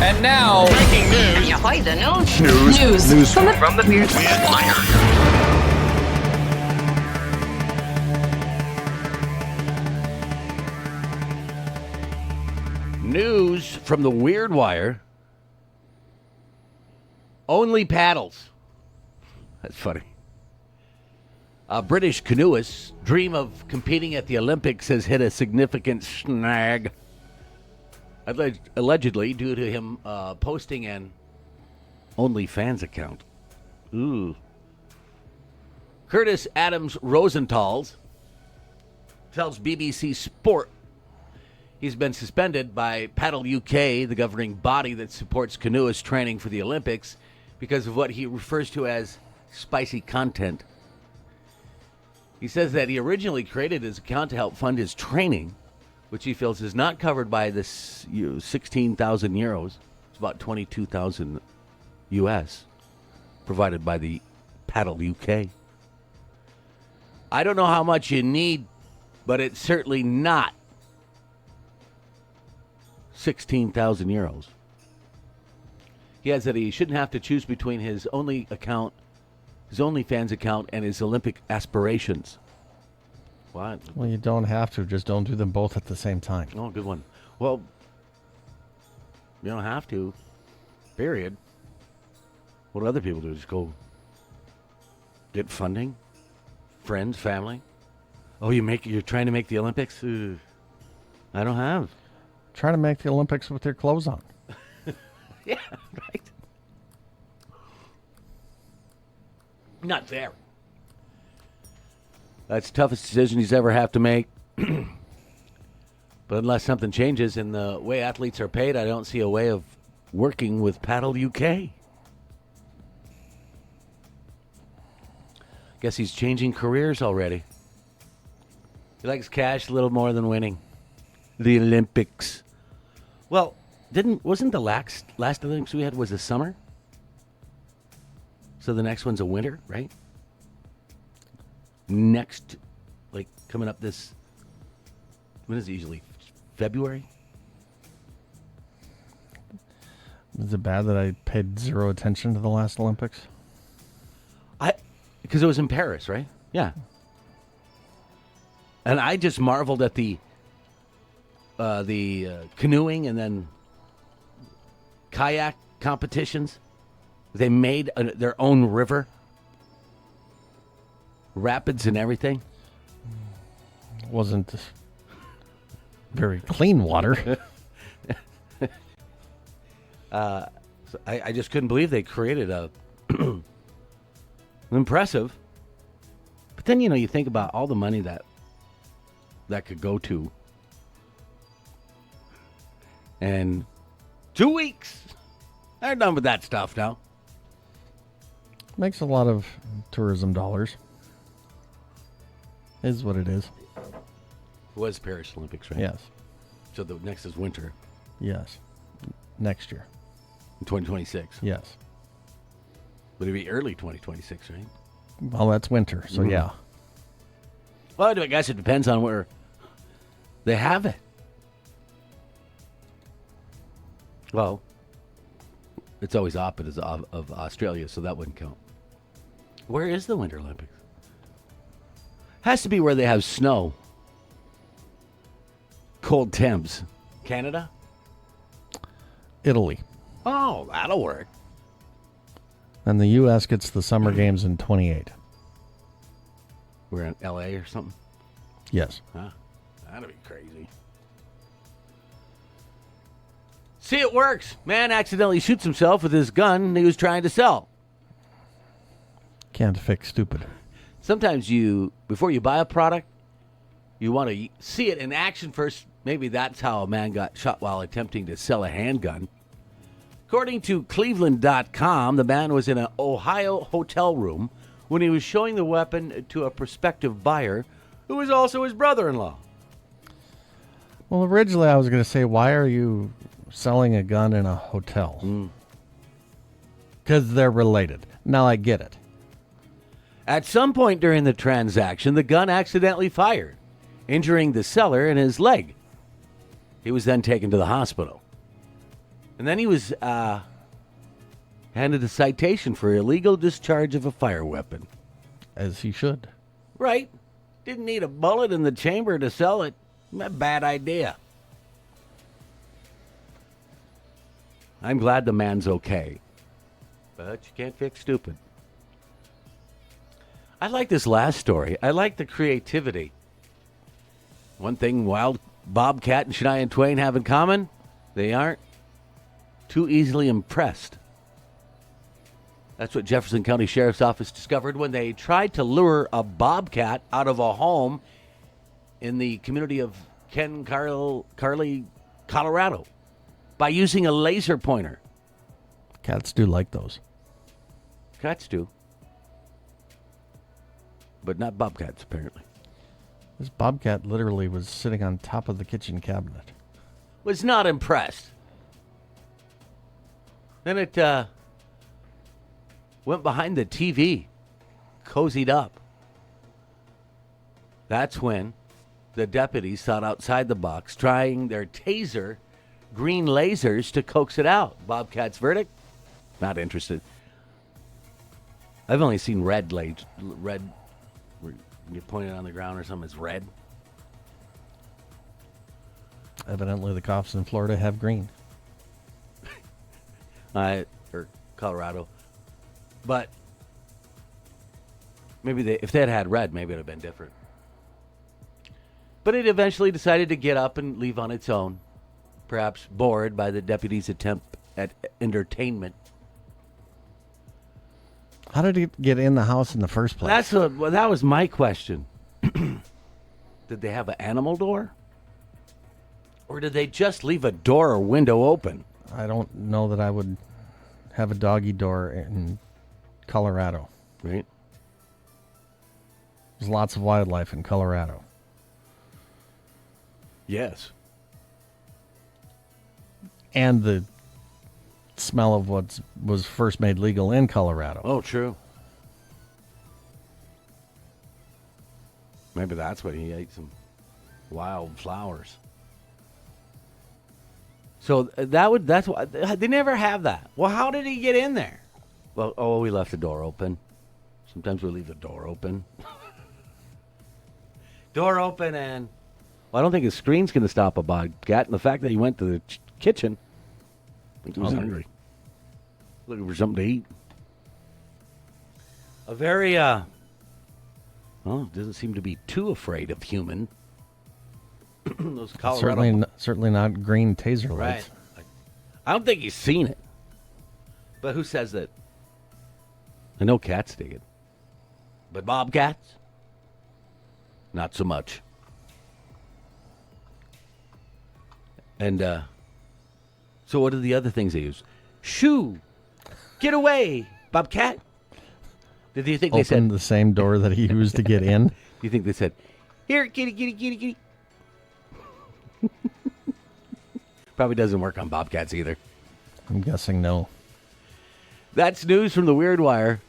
And now, breaking news. Ahoy, the news. News from the Weird Wire. News from the Weird Wire. Only paddles. That's funny. British canoeists' dream of competing at the Olympics has hit a significant snag. Allegedly due to him posting an OnlyFans account. Ooh. Kurts Adams Rozentals tells BBC Sport he's been suspended by Paddle UK, the governing body that supports canoeist training for the Olympics, because of what he refers to as spicy content. He says that he originally created his account to help fund his training, which he feels is not covered by this 16,000 euros. It's about 22,000 US, provided by the Paddle UK. I don't know how much you need, but it's certainly not 16,000 euros. He adds that he shouldn't have to choose between his OnlyFans account, and his Olympic aspirations. What? Well, you don't have to. Just don't do them both at the same time. Oh, good one. Well, you don't have to. Period. What do other people do? Just go get funding? Friends, family? Oh, you're trying to make the Olympics? I don't have. Try to make the Olympics with your clothes on. Yeah, right. Not there. That's the toughest decision he's ever have to make. But unless something changes in the way athletes are paid, I don't see a way of working with Paddle UK. Guess he's changing careers already. He likes cash a little more than winning. The Olympics. Well, wasn't the last Olympics we had was a summer? So the next one's a winter, right? Next, like coming up this, when is it usually? February? Is it bad that I paid zero attention to the last Olympics? Because it was in Paris, right? Yeah. And I just marveled at the canoeing and then kayak competitions. They made their own river, rapids and everything. Wasn't very clean water. So I just couldn't believe they created a impressive. But then you think about all the money that could go to, and 2 weeks they're done with that stuff now. Makes a lot of tourism dollars. Is what it is. It was Paris Olympics, right? Yes. So the next is winter. Yes. Next year. In 2026. Yes. Would it be early 2026, right? Well, that's winter, so yeah. Well, I guess it depends on where they have it. Well, it's always opposite of Australia, so that wouldn't count. Where is the Winter Olympics? Has to be where they have snow. Cold temps. Canada? Italy. Oh, that'll work. And the U.S. gets the Summer Games in 28. We're in L.A. or something? Yes. Huh? That'd be crazy. See, it works. Man accidentally shoots himself with his gun he was trying to sell. Can't fix stupid. Sometimes before you buy a product, you want to see it in action first. Maybe that's how a man got shot while attempting to sell a handgun. According to Cleveland.com, the man was in an Ohio hotel room when he was showing the weapon to a prospective buyer who was also his brother-in-law. Well, originally I was going to say, why are you selling a gun in a hotel? Because they're related. Now I get it. At some point during the transaction, the gun accidentally fired, injuring the seller in his leg. He was then taken to the hospital. And then he was handed a citation for illegal discharge of a fire weapon. As he should. Right. Didn't need a bullet in the chamber to sell it. A bad idea. I'm glad the man's okay. But you can't fix stupid. I like this last story. I like the creativity. One thing Wild Bobcat and Shania Twain have in common, they aren't too easily impressed. That's what Jefferson County Sheriff's Office discovered when they tried to lure a bobcat out of a home in the community of Carly, Colorado, by using a laser pointer. Cats do like those. Cats do. But not bobcats, apparently. This bobcat literally was sitting on top of the kitchen cabinet. Was not impressed. Then it went behind the TV, cozied up. That's when the deputies sat outside the box trying their taser green lasers to coax it out. Bobcat's verdict? Not interested. I've only seen red, where you point it on the ground or something, it's red. Evidently the cops in Florida have green. Or Colorado. But maybe if they had red, maybe it would have been different. But it eventually decided to get up and leave on its own, perhaps bored by the deputy's attempt at entertainment. How did it get in the house in the first place? That was my question. Did they have an animal door? Or did they just leave a door or window open? I don't know that I would have a doggy door in Colorado. Right. There's lots of wildlife in Colorado. Yes. And the smell of what was first made legal in Colorado. Oh, true. Maybe that's what he ate, some wild flowers. So that's why they never have that. Well, how did he get in there? Well, we left the door open. Sometimes we leave the door open. Door open and... Well, I don't think his screen's going to stop a bobcat. And the fact that he went to the kitchen, I think he was hungry. Looking for something to eat. A very, doesn't seem to be too afraid of human. Those Colorado... Certainly not green taser lights. Right. I don't think he's seen it. But who says that? I know cats dig it. But bobcats? Not so much. And so what are the other things they use? Shoo! Get away, bobcat! Did you think they said... Open the same door that he used to get in? Do you think they said, here, kitty, kitty, kitty, kitty? Probably doesn't work on bobcats either. I'm guessing no. That's news from the Weird Wire.